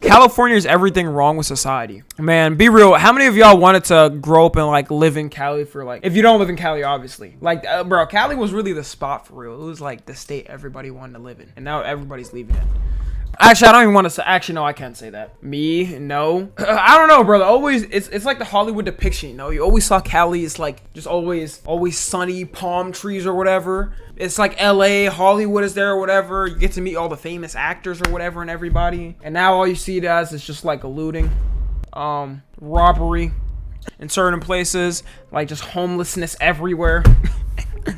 California is everything wrong with society. Man, be real. How many of y'all wanted to grow up and like live in Cali for like, if you don't live in Cali, obviously. Like, bro, Cali was really the spot for real. It was like the state everybody wanted to live in. And now everybody's leaving it. Actually, I don't even want to say. Actually, no, I can't say that. Me, no. I don't know, brother. Always, it's like the Hollywood depiction. You know, you always saw Cali. It's like just always sunny, palm trees or whatever. It's like L.A., Hollywood is there or whatever. You get to meet all the famous actors or whatever and everybody. And now all you see it as is just like a looting, robbery in certain places, like just homelessness everywhere.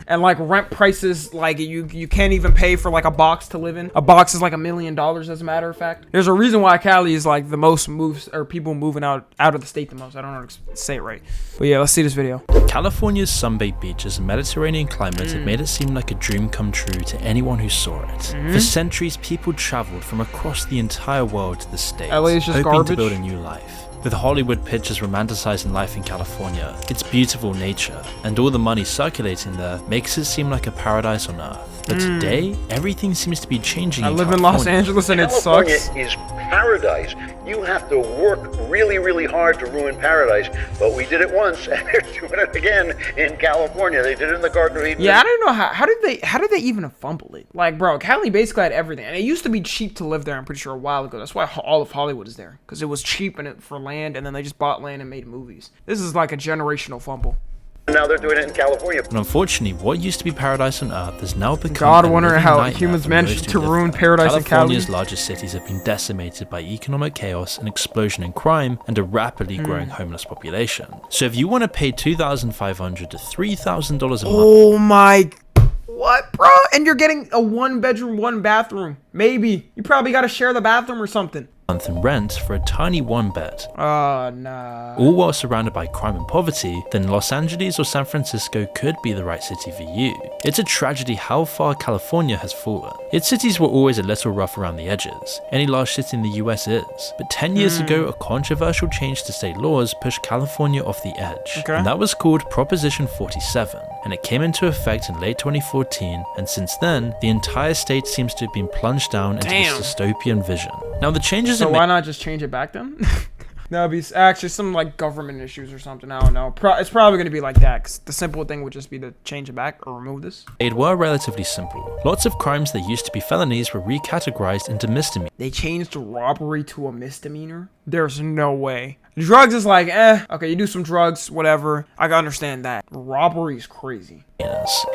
And like rent prices, like you can't even pay for like a box to live in. A box is like $1 million, as a matter of fact. There's a reason why Cali is like the most moves, or people moving out of the state the most. I don't know how to say it right, but yeah, let's see this video. California's sunbaked beaches and Mediterranean climate have made it seem like a dream come true to anyone who saw it. For centuries, people traveled from across the entire world to the States, LA is just hoping garbage. to build a new life. With Hollywood pictures romanticizing life in California, its beautiful nature, and all the money circulating there makes it seem like a paradise on earth. But today, everything seems to be changing in live in Los Angeles and it California sucks. is paradise. You have to work really, really hard to ruin paradise. But we did it once, and they're doing it again in California. They did it in the Garden of Eden. Yeah, I don't know how did they even fumble it? Like, bro, Cali basically had everything, and it used to be cheap to live there. I'm pretty sure a while ago. That's why all of Hollywood is there, because it was cheap and for land, and then they just bought land and made movies. This is like a generational fumble. Now they're doing it in California. And unfortunately, what used to be paradise on earth has now become God, a wondering living how nightmare humans for managed most to who live ruin there. paradise in Cali. California's largest cities have been decimated by economic chaos, an explosion in crime, and a rapidly growing homeless population. So if you want to pay $2,500 to $3,000 a month, Oh my, what, bro? And you're getting a 1-bedroom, 1-bathroom. Maybe you probably got to share the bathroom or something. in rent for a tiny 1-bed, Oh, nah. all while surrounded by crime and poverty, then Los Angeles or San Francisco could be the right city for you. It's a tragedy how far California has fallen. Its cities were always a little rough around the edges. Any large city in the US is. But 10 years ago, a controversial change to state laws pushed California off the edge. Okay. And that was called Proposition 47. And it came into effect in late 2014. And since then, the entire state seems to have been plunged down into this dystopian vision. Now the changes So why not just change it back then? That would be actually some like government issues or something. I don't know. It's probably going to be like that. 'Cause the simple thing would just be to change it back or remove this. They were relatively simple. Lots of crimes that used to be felonies were recategorized into misdemeanors. They changed robbery to a misdemeanor? There's no way. Drugs is like, okay, you do some drugs, whatever. I can understand that. Robbery is crazy.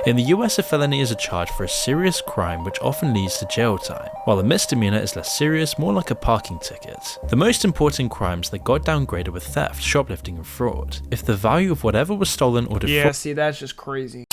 In the US, a felony is a charge for a serious crime which often leads to jail time, while a misdemeanor is less serious, more like a parking ticket. The most important crimes that got downgraded were theft, shoplifting, and fraud. If the value of whatever was stolen or defrauded— Yeah, see, that's just crazy.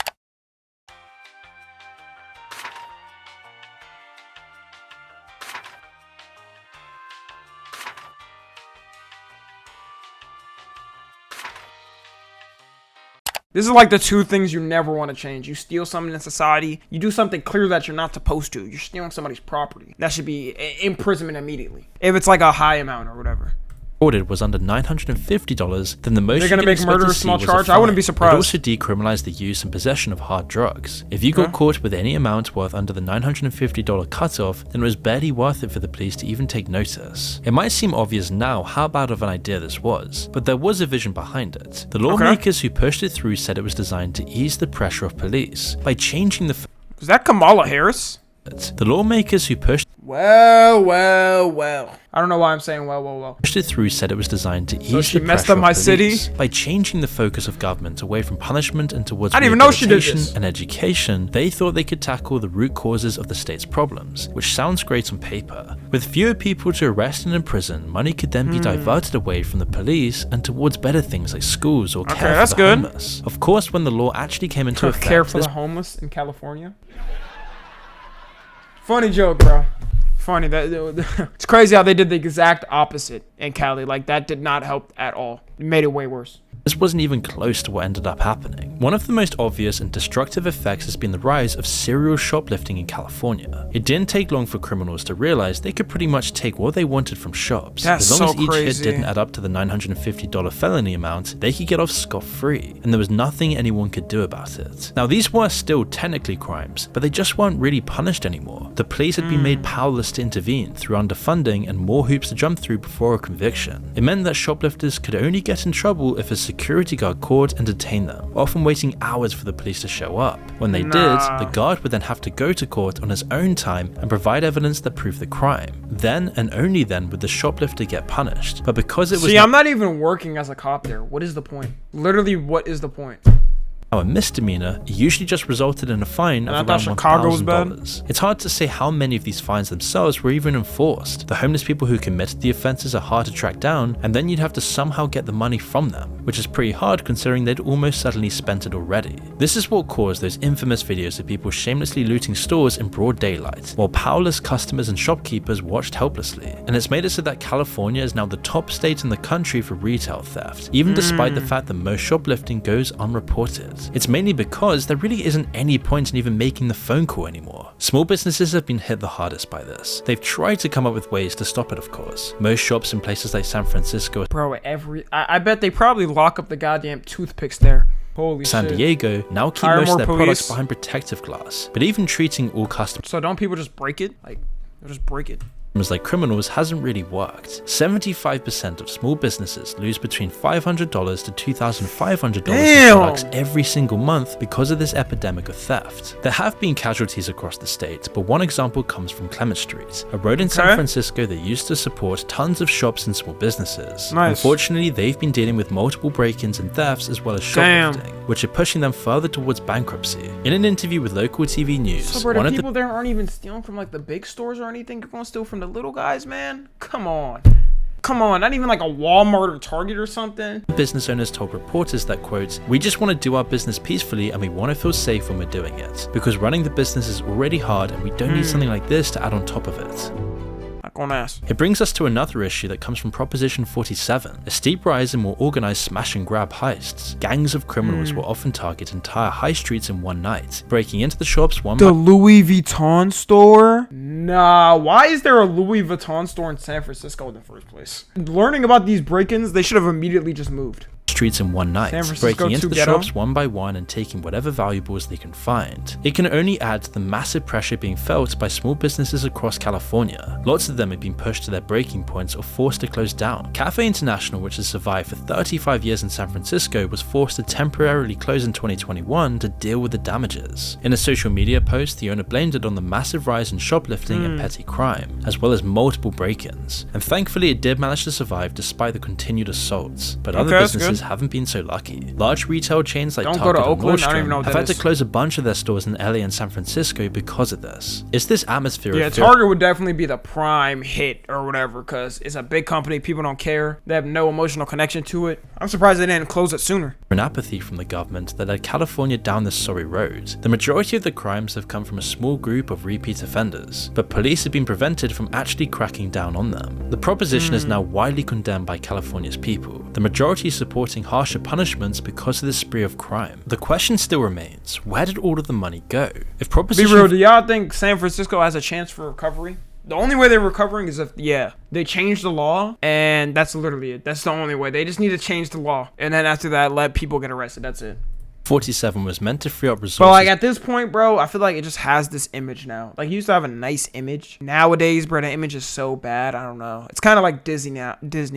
This is like the two things you never want to change. You steal something in society, you do something clear that you're not supposed to. You're stealing somebody's property. That should be imprisonment immediately. If it's like a high amount or whatever. was under $950, then the most they're gonna make murder a small charge. I wouldn't be surprised. It also decriminalized the use and possession of hard drugs. If you got caught with any amount worth under the $950 cutoff, then it was barely worth it for the police to even take notice. It might seem obvious now how bad of an idea this was, but there was a vision behind it. The lawmakers who pushed it through said it was designed to ease the pressure of police by changing the— Is that Kamala Harris? The lawmakers who pushed I don't know why I'm saying pushed it through said it was designed to ease she the messed pressure up my of police city? by changing the focus of government away from punishment and towards I didn't even know she did rehabilitation this. and education. They thought they could tackle the root causes of the state's problems, which sounds great on paper. With fewer people to arrest and imprison, money could then be diverted away from the police and towards better things like schools or care that's for the good. homeless. Of course, when the law actually came into effect, Care for the homeless in California. Funny joke, bro. Funny that it's crazy how they did the exact opposite in Cali. Like that did not help at all. It made it way worse. This wasn't even close to what ended up happening. One of the most obvious and destructive effects has been the rise of serial shoplifting in California. It didn't take long for criminals to realize they could pretty much take what they wanted from shops. That's as long so as each crazy. hit didn't add up to the $950 felony amount, they could get off scot-free, and there was nothing anyone could do about it. Now, these were still technically crimes, but they just weren't really punished anymore. The police had been made powerless to intervene through underfunding and more hoops to jump through before a conviction. It meant that shoplifters could only get in trouble if a security guard caught and detained them, often waiting hours for the police to show up. When they did, the guard would then have to go to court on his own time and provide evidence that proved the crime. Then and only then would the shoplifter get punished. But because it was I'm not even working as a cop there. What is the point? Literally, what is the point? a misdemeanor, it usually just resulted in a fine of around $1,000. It's hard to say how many of these fines themselves were even enforced. The homeless people who committed the offences are hard to track down, and then you'd have to somehow get the money from them, which is pretty hard considering they'd almost certainly spent it already. This is what caused those infamous videos of people shamelessly looting stores in broad daylight, while powerless customers and shopkeepers watched helplessly. And it's made it so that California is now the top state in the country for retail theft, even despite the fact that most shoplifting goes unreported. It's mainly because there really isn't any point in even making the phone call anymore. Small businesses have been hit the hardest by this. They've tried to come up with ways to stop it, of course. Most shops in places like San Francisco, I bet they probably lock up the goddamn toothpicks there. Holy San shit. Diego now keep Hire most more of their police. products behind protective glass, but even treating all customers So don't people just break it? Like, they'll just break it. like criminals hasn't really worked. 75% of small businesses lose between $500 to $2,500 in products every single month because of this epidemic of theft. There have been casualties across the state, but one example comes from Clement Street, a road in San Francisco that used to support tons of shops and small businesses. Unfortunately, they've been dealing with multiple break-ins and thefts as well as shoplifting, which are pushing them further towards bankruptcy. In an interview with local TV news, So bro, the people there aren't even stealing from like the big stores or anything. You're gonna steal from the little guys, man? Come on, not even like a Walmart or Target or something. Business owners told reporters that, quote, "We just want to do our business peacefully and we want to feel safe when we're doing it, because running the business is already hard and we don't need something like this to add on top of it." Not gonna ask. It brings us to another issue that comes from Proposition 47, a steep rise in more organized smash and grab heists. Gangs of criminals will often target entire high streets in one night, breaking into the shops one by Louis Vuitton store? Nah, why is there a Louis Vuitton store in San Francisco in the first place? Learning about these break-ins, they should have immediately just moved. streets in one night, breaking into the shops one by one and taking whatever valuables they can find. It can only add to the massive pressure being felt by small businesses across California. Lots of them have been pushed to their breaking points or forced to close down. Cafe International, which has survived for 35 years in San Francisco, was forced to temporarily close in 2021 to deal with the damages. In a social media post, the owner blamed it on the massive rise in shoplifting and petty crime, as well as multiple break-ins. And thankfully it did manage to survive despite the continued assaults. But other businesses haven't been so lucky. Large retail chains like Target and Nordstrom have had to close a bunch of their stores in LA and San Francisco because of this. It's this atmosphere of fear. Target would definitely be the prime hit or whatever, because it's a big company, people don't care, they have no emotional connection to it. I'm surprised they didn't close it sooner. An apathy from the government that led California down this sorry road. The majority of the crimes have come from a small group of repeat offenders, but police have been prevented from actually cracking down on them. The proposition is now widely condemned by California's people, the majority supporting harsher punishments because of this spree of crime. The question still remains, where did all of the money go? If proposition... Be real, do y'all think San Francisco has a chance for recovery? The only way they're recovering is if, they change the law, and that's literally it. That's the only way. They just need to change the law, and then after that, let people get arrested. That's it. 47 was meant to free up resources. But like at this point, bro, I feel like it just has this image now. Like, it used to have a nice image. Nowadays, bro, the image is so bad. I don't know. It's kind of like Disney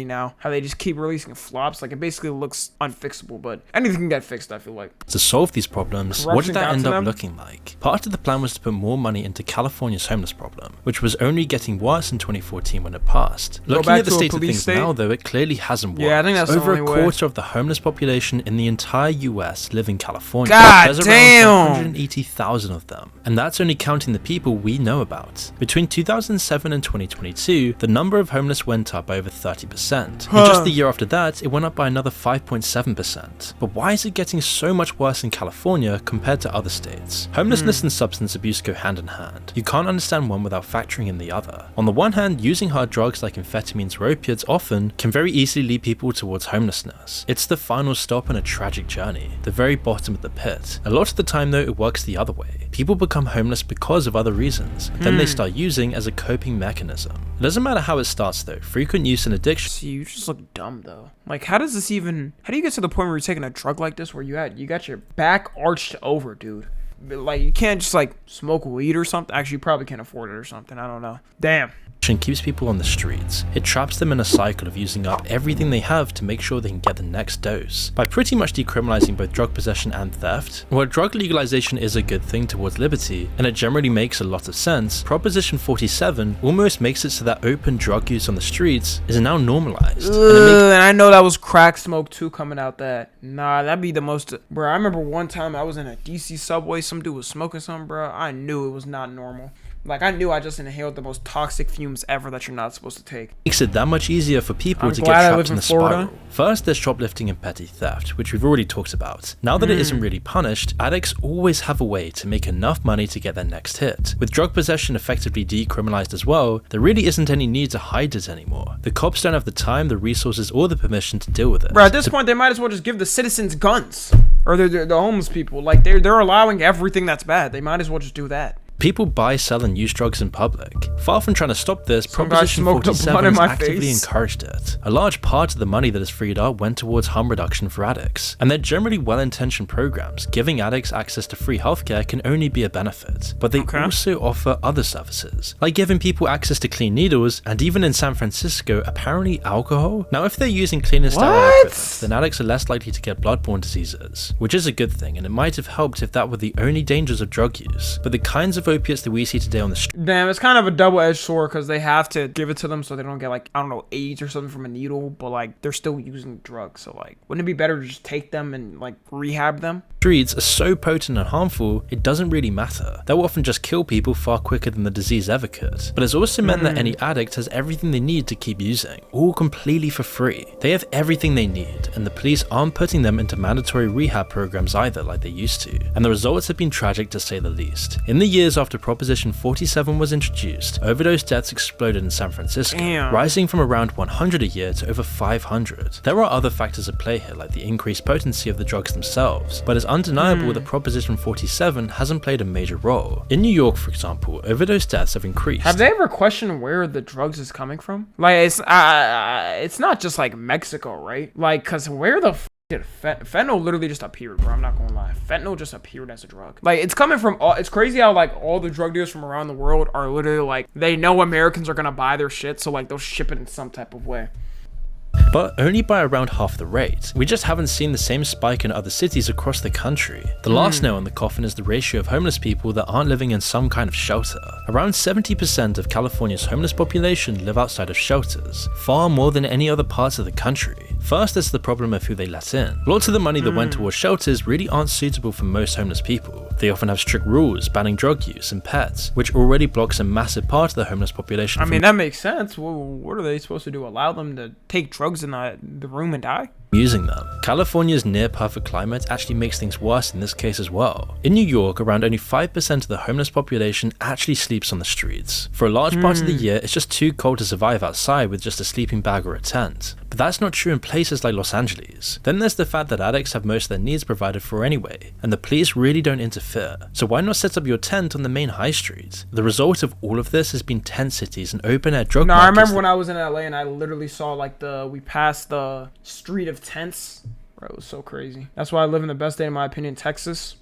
now. How they just keep releasing flops. Like, it basically looks unfixable, but anything can get fixed, I feel like. To solve these problems, what did that end up looking like? Part of the plan was to put more money into California's homeless problem, which was only getting worse in 2014 when it passed. Looking at the state of things now, though, it clearly hasn't worked. Yeah, I think that's over the only a quarter of the homeless population in the entire US live in California. God There's damn! around 180,000 of them, and that's only counting the people we know about. Between 2007 and 2022, the number of homeless went up by over 30%. And just the year after that, it went up by another 5.7%. But why is it getting so much worse in California compared to other states? Homelessness and substance abuse go hand in hand. You can't understand one without factoring in the other. On the one hand, using hard drugs like amphetamines or opiates often can very easily lead people towards homelessness. It's the final stop in a tragic journey, the very bottom of the pit. A lot of the time though, it works the other way. People become homeless because of other reasons, then they start using as a coping mechanism. It doesn't matter how it starts though, frequent use and addiction. See, you just look dumb though. Like, how do you get to the point where you're taking a drug like this where you got your back arched over, dude? Like, you can't just like smoke weed or something. Actually, you probably can't afford it or something. I don't know. Damn. Keeps people on the streets. It traps them in a cycle of using up everything they have to make sure they can get the next dose. By pretty much decriminalizing both drug possession and theft, while drug legalization is a good thing towards liberty, and it generally makes a lot of sense, Proposition 47 almost makes it so that open drug use on the streets is now normalized. And I know that was crack smoke too coming out that. Nah, that'd be the most. Bro, I remember one time I was in a DC subway, some dude was smoking something, bro. I knew it was not normal. Like, I knew I just inhaled the most toxic fumes ever that you're not supposed to take. Makes it that much easier for people to get trapped in the spiral. First, there's shoplifting and petty theft, which we've already talked about. Now that it isn't really punished, addicts always have a way to make enough money to get their next hit. With drug possession effectively decriminalized as well, there really isn't any need to hide it anymore. The cops don't have the time, the resources, or the permission to deal with it. Bro, at this point, they might as well just give the citizens guns. Or the homeless people. Like, they're allowing everything that's bad. They might as well just do that. People buy, sell, and use drugs in public. Far from trying to stop this, Proposition 47 has actively encouraged it. A large part of the money that is freed up went towards harm reduction for addicts, and they're generally well-intentioned programs. Giving addicts access to free healthcare can only be a benefit, but they also offer other services, like giving people access to clean needles, and even in San Francisco, apparently alcohol. Now, if they're using clean and sterile equipment, then addicts are less likely to get bloodborne diseases, which is a good thing, and it might have helped if that were the only dangers of drug use. But the kinds of opiates that we see today on the street. Damn, it's kind of a double-edged sword because they have to give it to them so they don't get, like, I don't know, AIDS or something from a needle, but, like, they're still using drugs. So, like, wouldn't it be better to just take them and, like, rehab them? Streets are so potent and harmful, it doesn't really matter. They'll often just kill people far quicker than the disease ever could. But it's also meant that any addict has everything they need to keep using, all completely for free. They have everything they need, and the police aren't putting them into mandatory rehab programs either like they used to. And the results have been tragic to say the least. In the years after Proposition 47 was introduced, overdose deaths exploded in San Francisco, rising from around 100 a year to over 500. There are other factors at play here, like the increased potency of the drugs themselves, but it's undeniable that Proposition 47 hasn't played a major role. In New York, for example, overdose deaths have increased. Have they ever questioned where the drugs is coming from? Like, it's not just like Mexico, right? Like, cause where the did fentanyl literally just appeared, bro? I'm not gonna lie. Fentanyl just appeared as a drug. Like, it's coming from all. It's crazy how like all the drug dealers from around the world are literally like they know Americans are gonna buy their shit, so like they'll ship it in some type of way. But only by around half the rate. We just haven't seen the same spike in other cities across the country. The last nail in the coffin is the ratio of homeless people that aren't living in some kind of shelter. Around 70% of California's homeless population live outside of shelters, far more than any other parts of the country. First, there's the problem of who they let in. Lots of the money that went towards shelters really aren't suitable for most homeless people. They often have strict rules banning drug use and pets, which already blocks a massive part of the homeless population. I mean, that makes sense. Well, what are they supposed to do? Allow them to take drugs in the room and die? Using them. California's near-perfect climate actually makes things worse in this case as well. In New York, around only 5% of the homeless population actually sleeps on the streets. For a large part of the year, it's just too cold to survive outside with just a sleeping bag or a tent. But that's not true in places like Los Angeles. Then there's the fact that addicts have most of their needs provided for anyway, and the police really don't interfere. So why not set up your tent on the main high street? The result of all of this has been tent cities and open-air drug markets. I remember when I was in LA and I literally saw like we passed the street of tents. Bro, it was so crazy. That's why I live in the best state, in my opinion, Texas.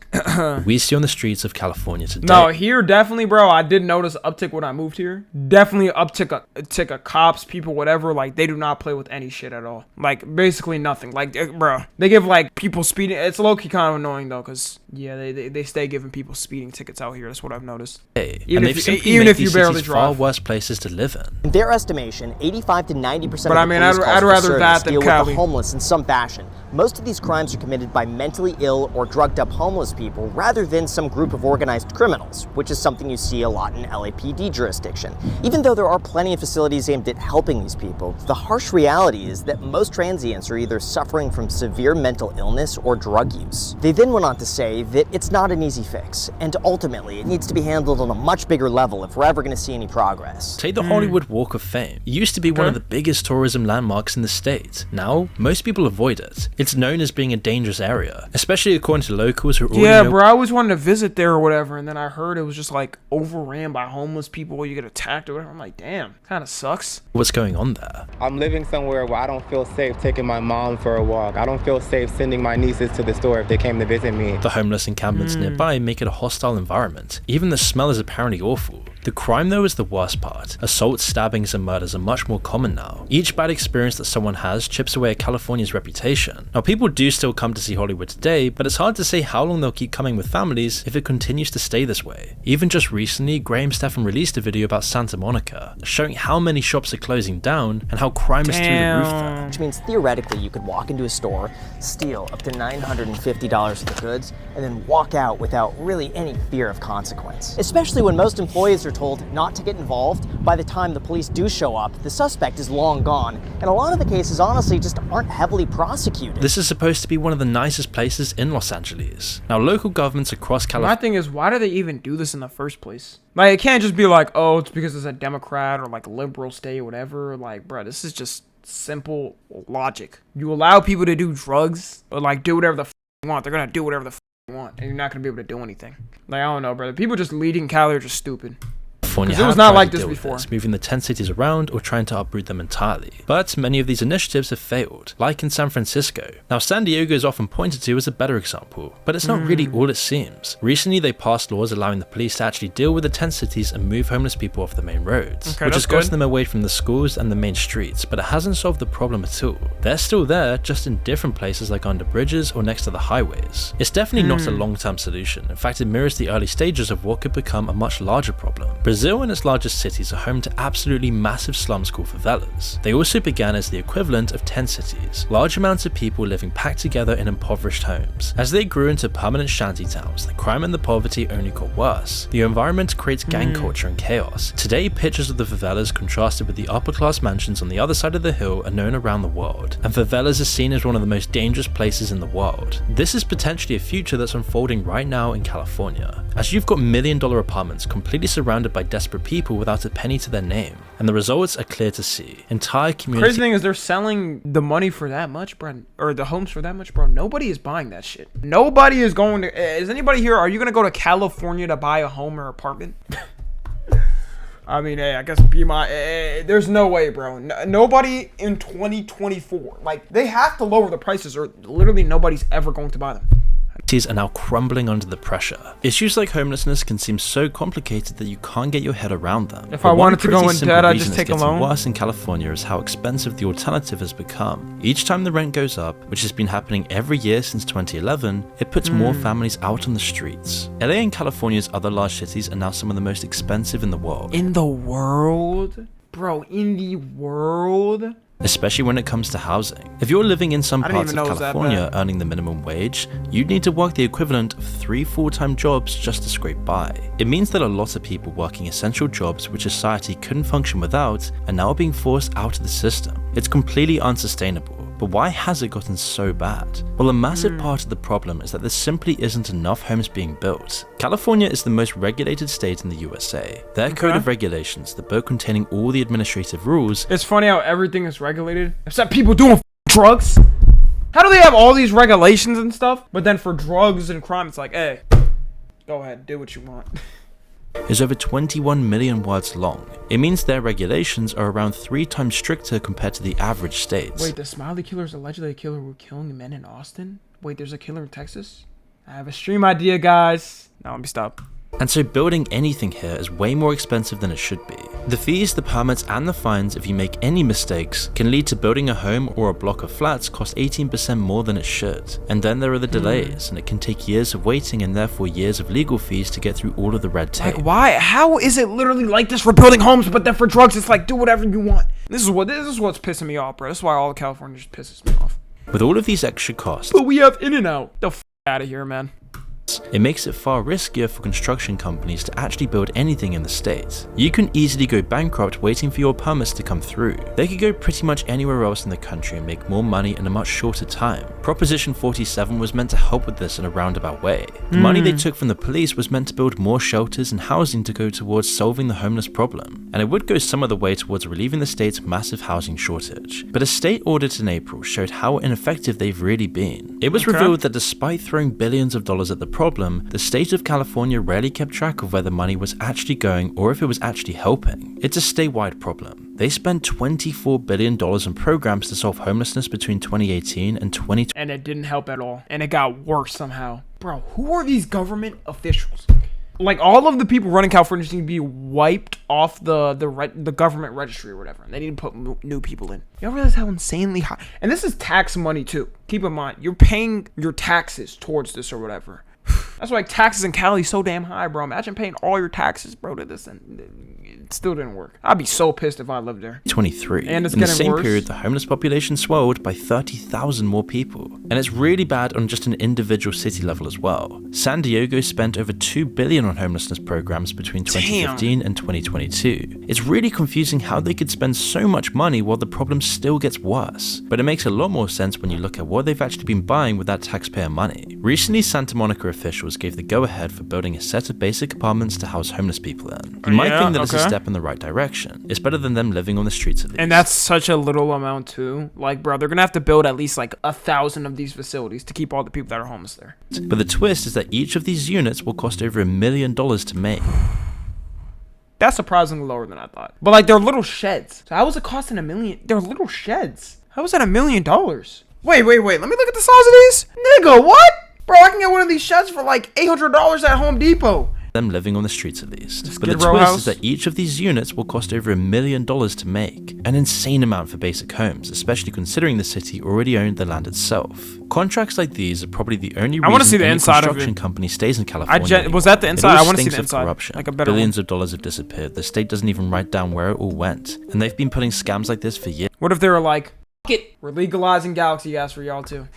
We see on the streets of California today. No, here definitely, bro. I did notice an uptick when I moved here. Definitely uptick of cops, people, whatever. Like, they do not play with any shit at all. Like, basically nothing. Like, bro, they give like people speeding. It's low-key kind of annoying though, cause yeah, they stay giving people speeding tickets out here. That's what I've noticed. Even if you barely drive. Far worse places to live in. In their estimation, 85 to 90% of I mean, I'd rather that than deal Cali. with the homeless in some fashion. most of these crimes are committed by mentally ill or drugged up homeless people rather than some group of organized criminals, which is something you see a lot in LAPD jurisdiction. Even though there are plenty of facilities aimed at helping these people, the harsh reality is that most transients are either suffering from severe mental illness or drug use. They then went on to say that it's not an easy fix, and ultimately it needs to be handled on a much bigger level if we're ever going to see any progress. Take the Hollywood Walk of Fame. It used to be one of the biggest tourism landmarks in the state. Now, most people avoid it. It's known as being a dangerous area, especially according to locals who already know. Bro, I always wanted to visit there or whatever, and then I heard it was just like overran by homeless people, you get attacked or whatever. I'm like, damn, kind of sucks. What's going on there? I'm living somewhere where I don't feel safe taking my mom for a walk. I don't feel safe sending my nieces to the store if they came to visit me. The homeless encampments nearby make it a hostile environment. Even the smell is apparently awful. The crime though is the worst part. Assaults, stabbings and murders are much more common now. Each bad experience that someone has chips away at California's reputation. Now people do still come to see Hollywood today, but it's hard to say how long they'll keep coming with families if it continues to stay this way. Even just recently, Graham Stephan released a video about Santa Monica, showing how many shops are closing down and how crime is through the roof there. Which means theoretically you could walk into a store, steal up to $950 of the goods, and then walk out without really any fear of consequence. Especially when most employees are told not to get involved. By the time the police do show up, the suspect is long gone, and a lot of the cases honestly just aren't heavily prosecuted. This is supposed to be one of the nicest places in Los Angeles. Now local governments across California— My thing is, why do they even do this in the first place? Like, it can't just be like, oh, it's because it's a Democrat or like liberal state or whatever. Like, bro, this is just simple logic. You allow people to do drugs or like do whatever the they want. They're gonna do whatever the they want, and you're not gonna be able to do anything. Like, I don't know, brother. People just leading Cali are just stupid. California It was have not tried like to this deal with before. this, moving the 10 cities around or trying to uproot them entirely. But many of these initiatives have failed, like in San Francisco. Now San Diego is often pointed to as a better example, but it's not really all it seems. Recently they passed laws allowing the police to actually deal with the 10 cities and move homeless people off the main roads, which has gotten them away from the schools and the main streets, but it hasn't solved the problem at all. They're still there, just in different places like under bridges or next to the highways. It's definitely not a long-term solution. In fact, it mirrors the early stages of what could become a much larger problem. Brazil and its largest cities are home to absolutely massive slums called favelas. They also began as the equivalent of 10 cities, large amounts of people living packed together in impoverished homes. As they grew into permanent shanty towns, the crime and the poverty only got worse. The environment creates gang culture and chaos. Today, pictures of the favelas contrasted with the upper class mansions on the other side of the hill are known around the world, and favelas are seen as one of the most dangerous places in the world. This is potentially a future that's unfolding right now in California, as you've got million-dollar apartments completely surrounded by desperate people without a penny to their name, and the results are clear to see. Entire community— Crazy thing is they're selling the money for that much, bro, or the homes for that much, bro. Nobody is buying that shit. Nobody is going to— is anybody here— are you gonna go to California to buy a home or apartment? I mean, hey, I guess be my— there's no way, bro. Nobody in 2024. Like, they have to lower the prices or literally nobody's ever going to buy them. Are now crumbling under the pressure. Issues like homelessness can seem so complicated that you can't get your head around them. If I wanted to go in debt, I'd just take a loan. What's worse in California is how expensive the alternative has become. Each time the rent goes up, which has been happening every year since 2011, it puts more families out on the streets. LA and California's other large cities are now some of the most expensive in the world. In the world? Bro, in the world? Especially when it comes to housing. If you're living in some parts of California earning the minimum wage, you'd need to work the equivalent of 3 full-time jobs just to scrape by. It means that a lot of people working essential jobs which society couldn't function without are now being forced out of the system. It's completely unsustainable. But why has it gotten so bad? Well, a massive part of the problem is that there simply isn't enough homes being built. California is the most regulated state in the USA. Their code of regulations, the book containing all the administrative rules— It's funny how everything is regulated, except people doing drugs. How do they have all these regulations and stuff, but then for drugs and crime, it's like, hey, go ahead, do what you want. is over 21 million words long. It means their regulations are around 3 times stricter compared to the average states. Wait, the Smiley killer is allegedly a killer who killing men in Austin? Wait, there's a killer in Texas? I have a stream idea, guys. Now let me stop. And so building anything here is way more expensive than it should be. The fees, the permits, and the fines if you make any mistakes can lead to building a home or a block of flats cost 18% more than it should. And then there are the delays, and it can take years of waiting and therefore years of legal fees to get through all of the red tape. Like, why? How is it literally like this for building homes, but then for drugs, it's like, do whatever you want? This is what's pissing me off, bro. This is why all of California just pisses me off. With all of these extra costs, But we have In-N-Out. The f out of here, man. it makes it far riskier for construction companies to actually build anything in the state. You can easily go bankrupt waiting for your permits to come through. They could go pretty much anywhere else in the country and make more money in a much shorter time. Proposition 47 was meant to help with this in a roundabout way. The money they took from the police was meant to build more shelters and housing to go towards solving the homeless problem, and it would go some of the way towards relieving the state's massive housing shortage. But a state audit in April showed how ineffective they've really been. It was revealed that despite throwing billions of dollars at the problem, the state of California rarely kept track of where the money was actually going or if it was actually helping. It's a statewide problem. They spent $24 billion on programs to solve homelessness between 2018 and 2020. And it didn't help at all. And it got worse somehow. Bro, who are these government officials? Like, all of the people running California just need to be wiped off the government registry or whatever. They need to put new people in. You realize how insanely high? And this is tax money too. Keep in mind, you're paying your taxes towards this or whatever. That's why taxes in Cali so damn high, bro. Imagine paying all your taxes, bro, to this, and it still didn't work. I'd be so pissed if I lived there. 23. And it's in the getting same worse. period, the homeless population swelled by 30,000 more people. And it's really bad on just an individual city level as well. San Diego spent over $2 billion on homelessness programs between 2015 and 2022. It's really confusing how they could spend so much money while the problem still gets worse. But it makes a lot more sense when you look at what they've actually been buying with that taxpayer money. Recently, Santa Monica officials gave the go-ahead for building a set of basic apartments to house homeless people in. You might think that it's a step in the right direction. It's better than them living on the streets at least. And that's such a little amount too. Like, bro, they're gonna have to build at least like 1,000 of these facilities to keep all the people that are homeless there. But the twist is that each of these units will cost over $1 million to make. That's surprisingly lower than I thought. But like, they're little sheds. So how was it costing $1 million? They're little sheds. How was that $1 million? Wait. Let me look at the size of these. Nigga, what? Bro, I can get one of these sheds for like $800 at Home Depot. Them living on the streets at least. But the Skid Row twist house. is that each of these units will cost over $1 million to make. An insane amount for basic homes, especially considering the city already owned the land itself. Contracts like these are probably the only reason I want to see the any inside of construction it. company stays in California. Was that the It inside? all I want to see stinks the of inside. corruption. Like a better Billions one. of dollars have disappeared. The state doesn't even write down where it all went. And they've been putting scams like this for years. What if they were like, F it, we're legalizing Galaxy gas for y'all too.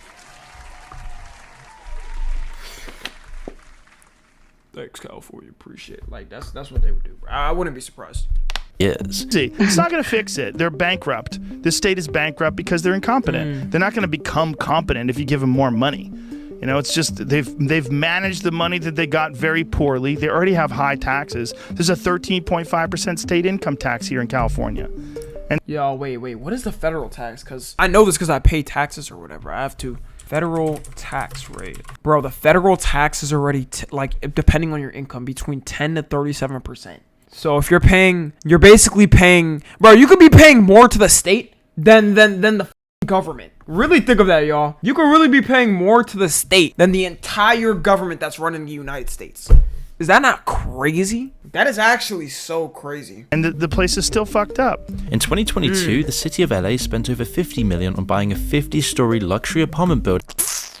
Thanks, California. Appreciate it. Like, that's what they would do, bro. I wouldn't be surprised. Years. See, it's not going to fix it. They're bankrupt. This state is bankrupt because they're incompetent. They're not going to become competent if you give them more money. You know, it's just they've managed the money that they got very poorly. They already have high taxes. There's a 13.5% state income tax here in California. Yo, wait. What is the federal tax? Because I know this because I pay taxes or whatever. I have to. Federal tax rate. Bro, the federal tax is already, like, depending on your income, between 10 to 37%. So if you're basically paying, bro, you could be paying more to the state than the government. Really think of that, y'all. You could really be paying more to the state than the entire government that's running the United States. Is that not crazy? That is actually so crazy. And the place is still fucked up. In 2022, the city of LA spent over $50 million on buying a 50-story luxury apartment building.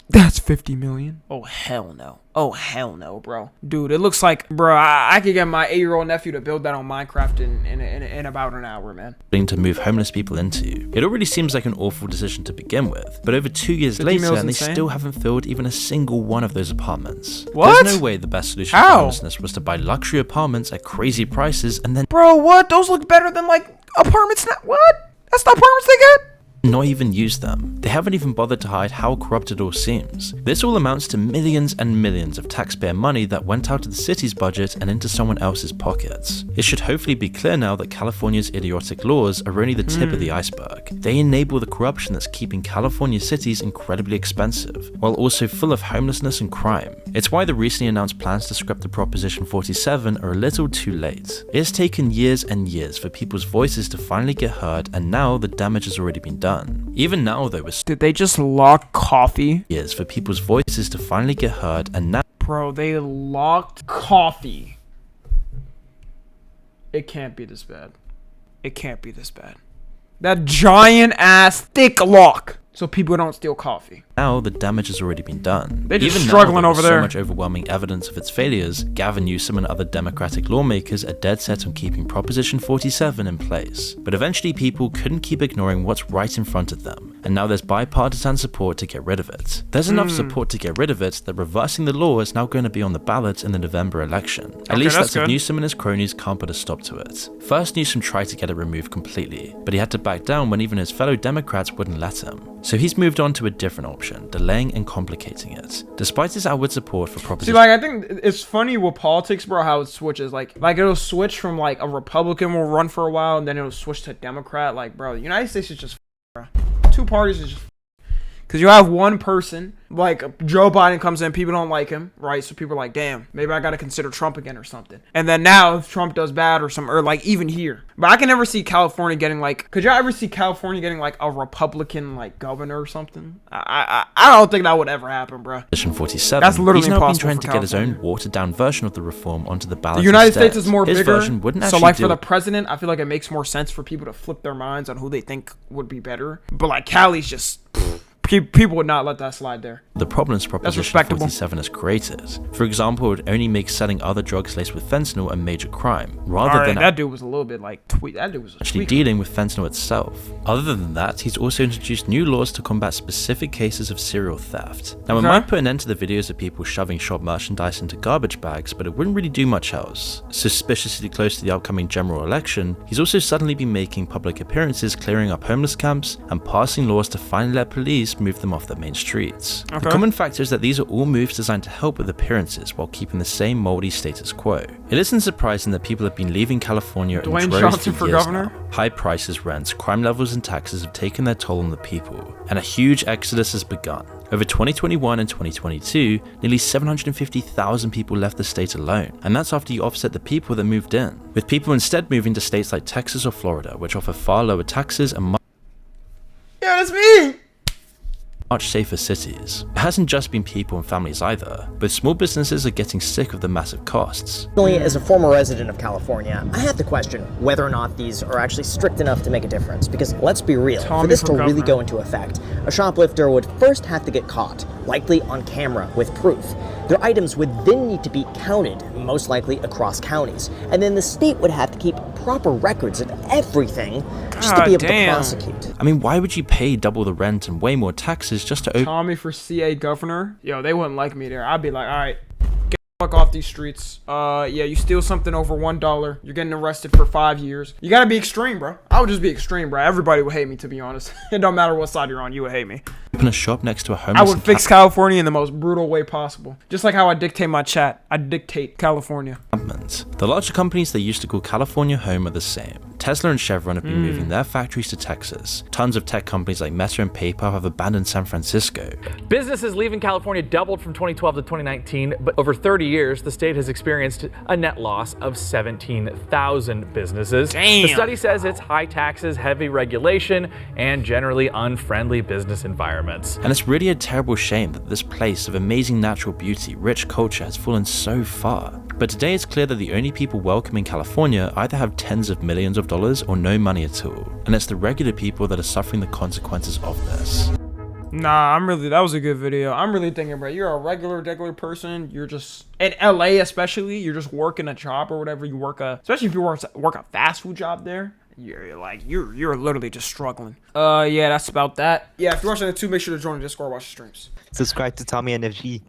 That's 50 million. Oh, hell no. Oh, hell no, bro. Dude, it looks like, bro, I could get my 8-year-old nephew to build that on Minecraft in about an hour, man. To move homeless people into. It already seems like an awful decision to begin with, but over 2 years 50 later, mil's and they insane. still haven't filled even a single one of those apartments. What? There's no way the best solution How? for homelessness was to buy luxury apartments at crazy prices and then Bro, what? Those look better than, like, apartments now. What? That's the apartments they get? not even use them. They haven't even bothered to hide how corrupt it all seems. This all amounts to millions and millions of taxpayer money that went out of the city's budget and into someone else's pockets. It should hopefully be clear now that California's idiotic laws are only the tip of the iceberg. They enable the corruption that's keeping California cities incredibly expensive, while also full of homelessness and crime. It's why the recently announced plans to scrap the Proposition 47 are a little too late. It's taken years and years for people's voices to finally get heard, and now the damage has already been done. Even now though, we're Did they just lock coffee? years for people's voices to finally get heard, and now Bro, they locked coffee. It can't be this bad. It can't be this bad. That giant ass thick lock so people don't steal coffee. the damage has already been done. They're just Even struggling now, over with there. so much overwhelming evidence of its failures, Gavin Newsom and other Democratic lawmakers are dead set on keeping Proposition 47 in place. But eventually people couldn't keep ignoring what's right in front of them, and now there's bipartisan support to get rid of it. There's enough support to get rid of it that reversing the law is now going to be on the ballot in the November election. At least that's if Newsom and his cronies can't put a stop to it. First, Newsom tried to get it removed completely, but he had to back down when even his fellow Democrats wouldn't let him. So he's moved on to a different option, delaying and complicating it. Despite his outward support for proposition. See, like, I think it's funny with politics, bro, how it switches. Like it'll switch from like a Republican will run for a while, and then it'll switch to Democrat. Like, bro, the United States is just, bro. Two parties is just. Because you have one person, like Joe Biden comes in, people don't like him, right? So people are like, damn, maybe I got to consider Trump again or something. And then now if Trump does bad or like even here. But I can never see California getting like, could you ever see California getting like a Republican like governor or something? I don't think that would ever happen, bro. 47. That's literally he's now been impossible trying for to get his California. own watered down version of the reform onto the ballot. The United instead. States is more His bigger, version wouldn't so actually like for deal the president, I feel like it makes more sense for people to flip their minds on who they think would be better. But like Cali's just... People would not let that slide there. The problems Proposition 47 has created. For example, it would only make selling other drugs laced with fentanyl a major crime, rather than that dude was a little bit like that dude was actually dealing with fentanyl itself. Other than that, he's also introduced new laws to combat specific cases of serial theft. Now, it might put an end to the videos of people shoving shop merchandise into garbage bags, but it wouldn't really do much else. Suspiciously close to the upcoming general election, he's also suddenly been making public appearances clearing up homeless camps and passing laws to finally let police move them off the main streets. The common factor is that these are all moves designed to help with appearances while keeping the same moldy status quo. It isn't surprising that people have been leaving California in droves for years now. High prices, rents, crime levels and taxes have taken their toll on the people, and a huge exodus has begun. Over 2021 and 2022, nearly 750,000 people left the state alone, and that's after you offset the people that moved in, with people instead moving to states like Texas or Florida, which offer far lower taxes and that's me! much safer cities. It hasn't just been people and families either, but small businesses are getting sick of the massive costs. As a former resident of California, I have to question whether or not these are actually strict enough to make a difference, because let's be real, for this to really go into effect, a shoplifter would first have to get caught, likely on camera with proof. Their items would then need to be counted, most likely across counties, and then the state would have to keep proper records of everything just to be able to prosecute. I mean, why would you pay double the rent and way more taxes just to open Tommy for CA governor? Yo, they wouldn't like me there. I'd be like, all right, get the fuck off these streets. Yeah, you steal something over $1, you're getting arrested for 5 years. You gotta be extreme, bro. I would just be extreme, bro. Everybody would hate me, to be honest. It don't matter what side you're on, you would hate me. a shop next to a homeless. I would fix California in the most brutal way possible. Just like how I dictate my chat. I dictate California. The larger companies that used to call California home are the same. Tesla and Chevron have been moving their factories to Texas. Tons of tech companies like Meta and PayPal have abandoned San Francisco. Businesses leaving California doubled from 2012 to 2019, but over 30 years, the state has experienced a net loss of 17,000 businesses. Damn. The study says it's high taxes, heavy regulation, and generally unfriendly business environments. And it's really a terrible shame that this place of amazing natural beauty, rich culture has fallen so far. But today it's clear that the only people welcome in California either have tens of millions of dollars or no money at all. And it's the regular people that are suffering the consequences of this. Nah, that was a good video. I'm really thinking, bro, you're a regular person. You're just, in LA especially, you're just working a job or whatever. You work especially if you work a fast food job there. You're literally just struggling. Yeah, that's about that. Yeah, if you're watching the 2, make sure to join the Discord, watch the streams. Subscribe to Tommy and FG.